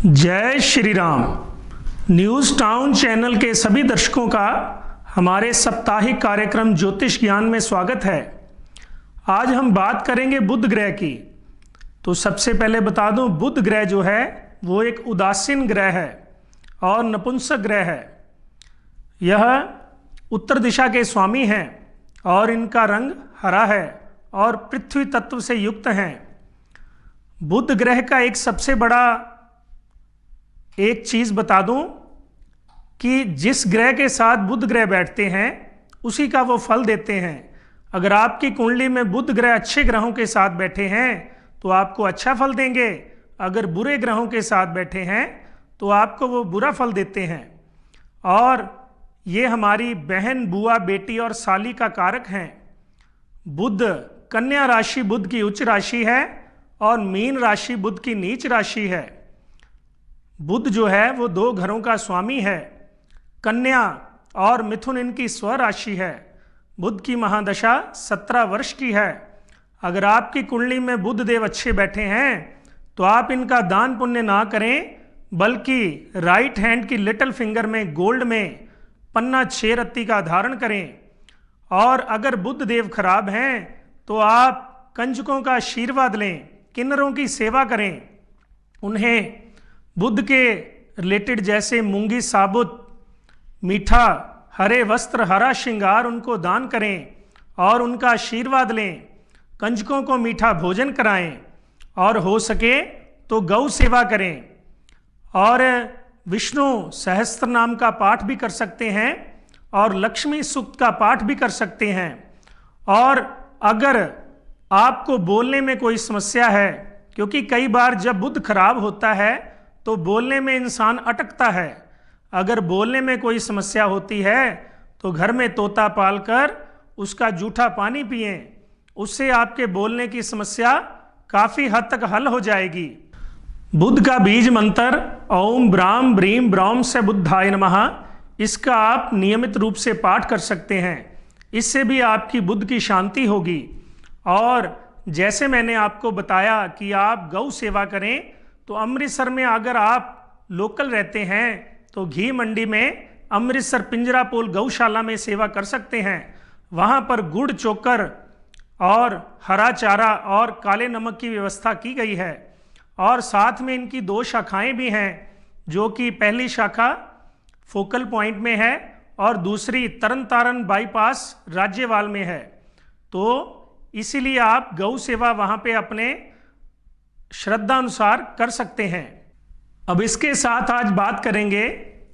जय Shri Ram. News town channel के सभी दर्शकों का हमारे साप्ताहिक कार्यक्रम ज्योतिष ज्ञान में स्वागत है। आज हम बात करेंगे बुध ग्रह की। तो सबसे पहले बता दूं, बुध ग्रह जो है वो एक उदासीन ग्रह है और नपुंसक ग्रह है। यह उत्तर दिशा के स्वामी हैं और इनका रंग हरा है और पृथ्वी तत्व से युक्त हैं। बुध ग्रह का एक सबसे बड़ा एक चीज बता दूं कि जिस ग्रह के साथ बुध ग्रह बैठते हैं उसी का वो फल देते हैं। अगर आपकी कुंडली में बुध ग्रह अच्छे ग्रहों के साथ बैठे हैं तो आपको अच्छा फल देंगे, अगर बुरे ग्रहों के साथ बैठे हैं तो आपको वो बुरा फल देते हैं। और ये हमारी बहन, बुआ, बेटी और साली का कारक हैं। बुध कन्या राशि बुध की उच्च राशि है और मीन राशि बुध की नीच राशि है। बुध जो है वो दो घरों का स्वामी है। कन्या और मिथुन इनकी स्व राशि है। बुध की महादशा 17 वर्ष की है। अगर आपकी कुंडली में बुध देव अच्छे बैठे हैं तो आप इनका दान पुण्य ना करें, बल्कि राइट हैंड की लिटिल फिंगर में गोल्ड में पन्ना 6 रत्ती का धारण करें। और अगर बुध देव खराब हैं तो आप कंजकों का आशीर्वाद लें, किन्नरों की सेवा करें, उन्हें बुध के रिलेटेड जैसे मूंगी साबुत, मीठा, हरे वस्त्र, हरा श्रृंगार उनको दान करें और उनका आशीर्वाद लें। कंजकों को मीठा भोजन कराएं और हो सके तो गौ सेवा करें। और विष्णु सहस्त्र नाम का पाठ भी कर सकते हैं और लक्ष्मी सूक्त का पाठ भी कर सकते हैं। और अगर आपको बोलने में कोई समस्या है, क्योंकि कई बार जब बुध खराब होता है तो बोलने में इंसान अटकता है, अगर बोलने में कोई समस्या होती है तो घर में तोता पालकर उसका जूठा पानी पिएं, उससे आपके बोलने की समस्या काफी हद तक हल हो जाएगी। बुध का बीज मंत्र ओम ब्राम ब्रीम ब्रौम से बुद्धाय नमः, इसका आप नियमित रूप से पाठ कर सकते हैं। इससे भी आपकी बुध की शांति होगी। और जैसे मैंने आपको बताया कि आप गौ सेवा करें, तो अमृतसर में अगर आप लोकल रहते हैं तो घी मंडी में अमृतसर पिंजरापोल गौशाला में सेवा कर सकते हैं। वहाँ पर गुड़, चोकर और हरा चारा और काले नमक की व्यवस्था की गई है। और साथ में इनकी 2 शाखाएं भी हैं, जो कि पहली शाखा फोकल पॉइंट में है और दूसरी तरन तारण बाईपास राज्यवाल में है। तो इसीलिए आप गौ सेवा वहाँ पे अपने श्रद्धा अनुसार कर सकते हैं। अब इसके साथ आज बात करेंगे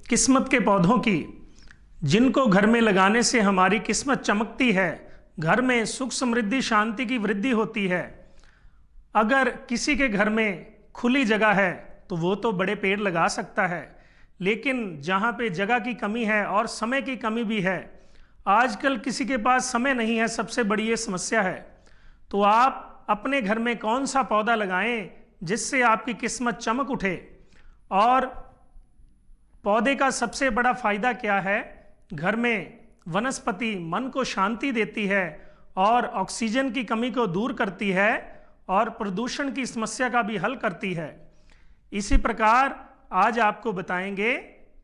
किस्मत के पौधों की, जिनको घर में लगाने से हमारी किस्मत चमकती है, घर में सुख, समृद्धि, शांति की वृद्धि होती है। अगर किसी के घर में खुली जगह है तो वो तो बड़े पेड़ लगा सकता है, लेकिन जहाँ पे जगह की कमी है और समय की कमी भी है, आजकल किसी के पास समय नहीं है, सबसे बड़ी ये समस्या है। तो आप अपने घर में कौन सा पौधा लगाएं जिससे आपकी किस्मत चमक उठे। और पौधे का सबसे बड़ा फायदा क्या है, घर में वनस्पति मन को शांति देती है और ऑक्सीजन की कमी को दूर करती है और प्रदूषण की समस्या का भी हल करती है। इसी प्रकार आज आपको बताएंगे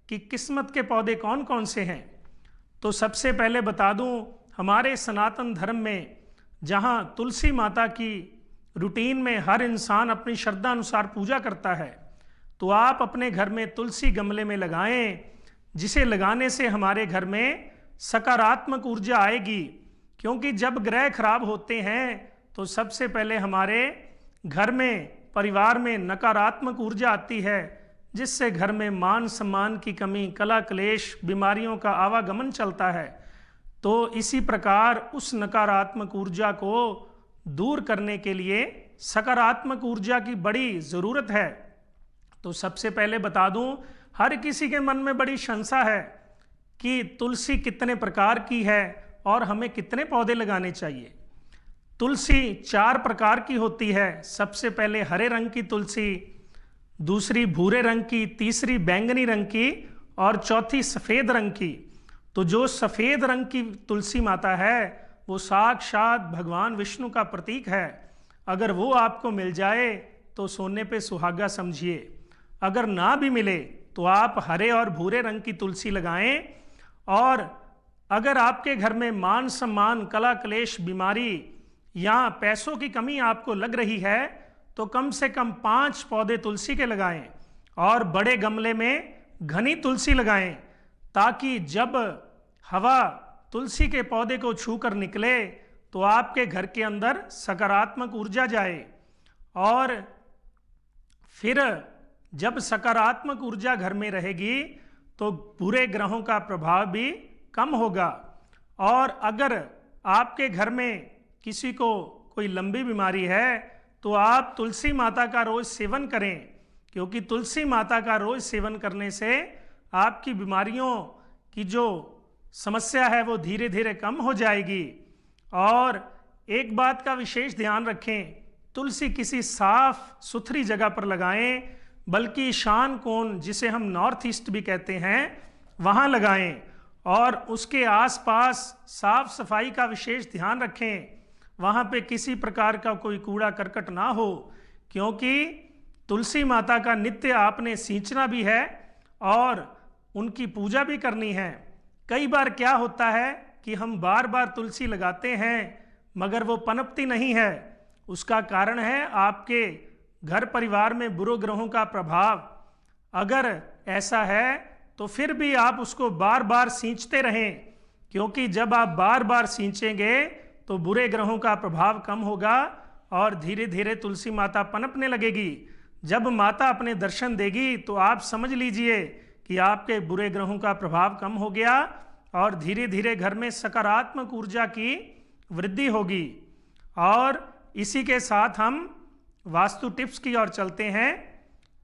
कि किस्मत के पौधे कौन कौन से हैं। तो सबसे पहले बता दूं, हमारे सनातन धर्म में जहां तुलसी माता की रूटीन में हर इंसान अपनी श्रद्धा अनुसार पूजा करता है, तो आप अपने घर में तुलसी गमले में लगाएं, जिसे लगाने से हमारे घर में सकारात्मक ऊर्जा आएगी। क्योंकि जब ग्रह खराब होते हैं तो सबसे पहले हमारे घर में, परिवार में नकारात्मक ऊर्जा आती है, जिससे घर में मान सम्मान की कमी, कला क्लेश, बीमारियों का आवागमन चलता है। तो इसी प्रकार उस नकारात्मक ऊर्जा को दूर करने के लिए सकारात्मक ऊर्जा की बड़ी ज़रूरत है। तो सबसे पहले बता दूं, हर किसी के मन में बड़ी शंका है कि तुलसी कितने प्रकार की है और हमें कितने पौधे लगाने चाहिए। तुलसी 4 प्रकार की होती है। सबसे पहले हरे रंग की तुलसी, दूसरी भूरे रंग की, तीसरी बैंगनी रंग की और चौथी सफ़ेद रंग की। तो जो सफ़ेद रंग की तुलसी माता है वो साक्षात भगवान विष्णु का प्रतीक है। अगर वो आपको मिल जाए तो सोने पे सुहागा समझिए। अगर ना भी मिले तो आप हरे और भूरे रंग की तुलसी लगाएं। और अगर आपके घर में मान सम्मान, कला क्लेश, बीमारी या पैसों की कमी आपको लग रही है तो कम से कम 5 पौधे तुलसी के लगाएं और बड़े गमले में घनी तुलसी लगाएं, ताकि जब हवा तुलसी के पौधे को छूकर निकले तो आपके घर के अंदर सकारात्मक ऊर्जा जाए। और फिर जब सकारात्मक ऊर्जा घर में रहेगी तो बुरे ग्रहों का प्रभाव भी कम होगा। और अगर आपके घर में किसी को कोई लंबी बीमारी है तो आप तुलसी माता का रोज सेवन करें, क्योंकि तुलसी माता का रोज सेवन करने से आपकी बीमारियों की जो समस्या है वो धीरे धीरे कम हो जाएगी। और एक बात का विशेष ध्यान रखें, तुलसी किसी साफ सुथरी जगह पर लगाएं, बल्कि ईशान कोण, जिसे हम नॉर्थ ईस्ट भी कहते हैं, वहाँ लगाएं। और उसके आसपास साफ सफाई का विशेष ध्यान रखें, वहाँ पे किसी प्रकार का कोई कूड़ा करकट ना हो, क्योंकि तुलसी माता का नित्य आपने सींचना भी है और उनकी पूजा भी करनी है। कई बार क्या होता है कि हम बार बार तुलसी लगाते हैं मगर वो पनपती नहीं है। उसका कारण है आपके घर परिवार में बुरे ग्रहों का प्रभाव। अगर ऐसा है तो फिर भी आप उसको बार बार सींचते रहें, क्योंकि जब आप बार बार सींचेंगे तो बुरे ग्रहों का प्रभाव कम होगा और धीरे धीरे तुलसी माता पनपने लगेगी। जब माता अपने दर्शन देगी तो आप समझ लीजिए कि आपके बुरे ग्रहों का प्रभाव कम हो गया और धीरे धीरे घर में सकारात्मक ऊर्जा की वृद्धि होगी। और इसी के साथ हम वास्तु टिप्स की ओर चलते हैं।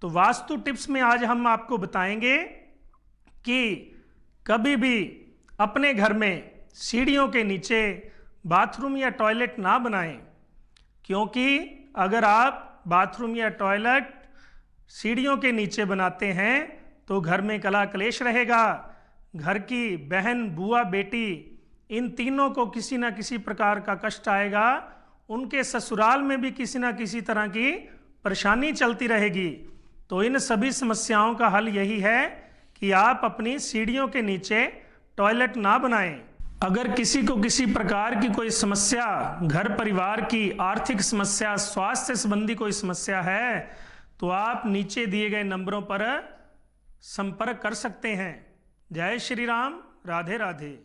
तो वास्तु टिप्स में आज हम आपको बताएंगे कि कभी भी अपने घर में सीढ़ियों के नीचे बाथरूम या टॉयलेट ना बनाएं, क्योंकि अगर आप बाथरूम या टॉयलेट सीढ़ियों के नीचे बनाते हैं तो घर में कला क्लेश रहेगा। घर की बहन, बुआ, बेटी, इन तीनों को किसी ना किसी प्रकार का कष्ट आएगा। उनके ससुराल में भी किसी ना किसी तरह की परेशानी चलती रहेगी। तो इन सभी समस्याओं का हल यही है कि आप अपनी सीढ़ियों के नीचे टॉयलेट ना बनाएं। अगर किसी को किसी प्रकार की कोई समस्या, घर परिवार की आर्थिक समस्या, स्वास्थ्य संबंधी कोई समस्या है तो आप नीचे दिए गए नंबरों पर संपर्क कर सकते हैं। जय श्री राम, राधे राधे।